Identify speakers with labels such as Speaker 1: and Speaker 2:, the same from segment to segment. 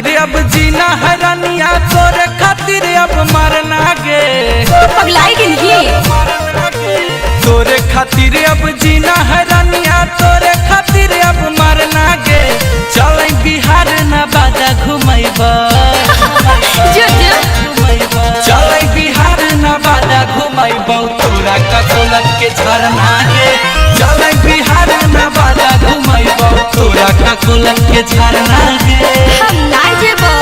Speaker 1: खातिर अब जीना है रानिया, तोरे खातिर अब मरना गे।
Speaker 2: पगलाई के लिए
Speaker 1: तोरे खातिर अब जीना है रानिया, तोरे खातिर अब मरना गे। चल बिहार नवादा घुमैबा, चल बिहार नवादा घुमैबा, तोरा ककोलत के झरना गे। चल बिहार नवादा घुमैबा, तोरा ककोलत के झरना गे।
Speaker 2: हम ना जेबो।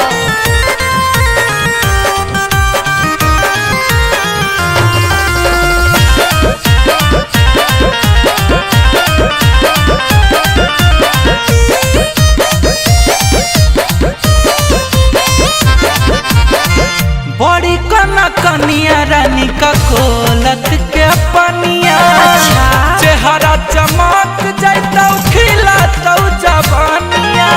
Speaker 1: बड़ी कना कनिया रानी ककोलत के पनिया, चेहरा चमक जाता खिलाता जवानिया।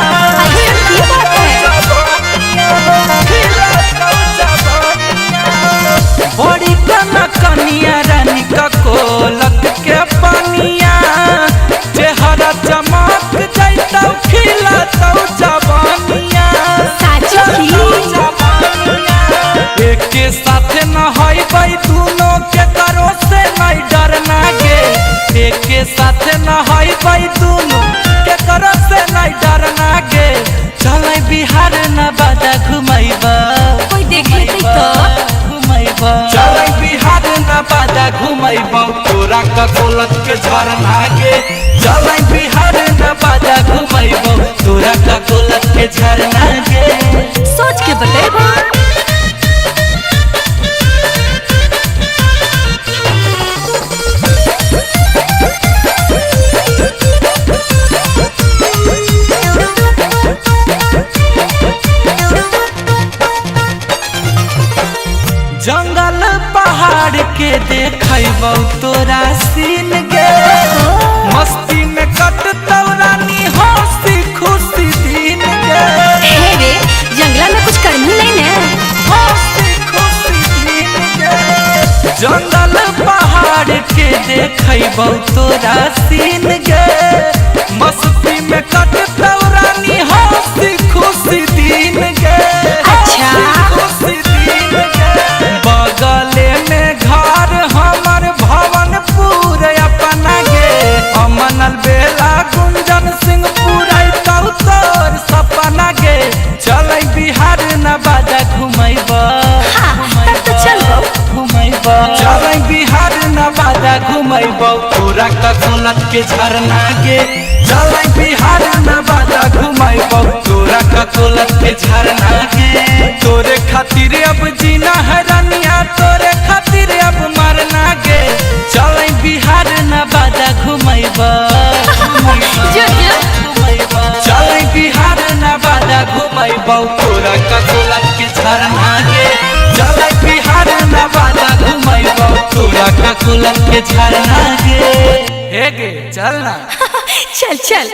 Speaker 1: बड़ी कना कनिया रानी ककोलत के पनिया, चेहरा चमक जाता खिलाता जवानिया। के साथे न हई दोनों के करो से नहीं डरना गे। एक के साथे न हई दोनों के करो से नहीं डरना गे। चल बिहार नवादा घुमैबा,
Speaker 2: कोई देखे तो
Speaker 1: घुमैबा। चल बिहार नवादा घुमैबा, तोरा ककोलत के झरना गे। चल बिहार नवादा घुमैबा, तोरा ककोलत के झरना गे।
Speaker 2: सोच के बतेबो।
Speaker 1: जंगल पहाड़ के देखैबौ तोरा सीन गे। मस्ती में कटतौ रानी हंसी खुशी दिन गे।
Speaker 2: हे रे जंगला में कुछ करनी नहीं ने,
Speaker 1: हंसी खुशी दिन गे। जंगल पहाड़ के देखैबौ तोरा सीन गे। मस्ती में कटतौ रानी हंसी खुशी दिन गे।
Speaker 2: अच्छा
Speaker 1: खुशी दिन गे। बगले में घर हमर भवनपुर अपना गे। अमनल बेला गुंजन सिंह पुरैतौ तोर सपना गे। चल बिहार नवादा घुमैबा,
Speaker 2: तब तो चलबो।
Speaker 1: घुमैबा। चल बिहार नवादा घुमैबा, तोरा ककोलत के झरना गे। चल बिहार नवादा घुमैबा, तोरा ककोलत के झरना गे। तोरे खातिर अब जीना है रानिया, तोरे खातिर अब मरना गे। चल बिहार नवादा घुमैबा, चल बिहार नवादा घुमैबा, तोरा ककोलत के झरना गे। चल बिहार नवादा घुमैबा, तोरा ककोलत के झरना गे। हे गे चल ना।
Speaker 2: चल चल।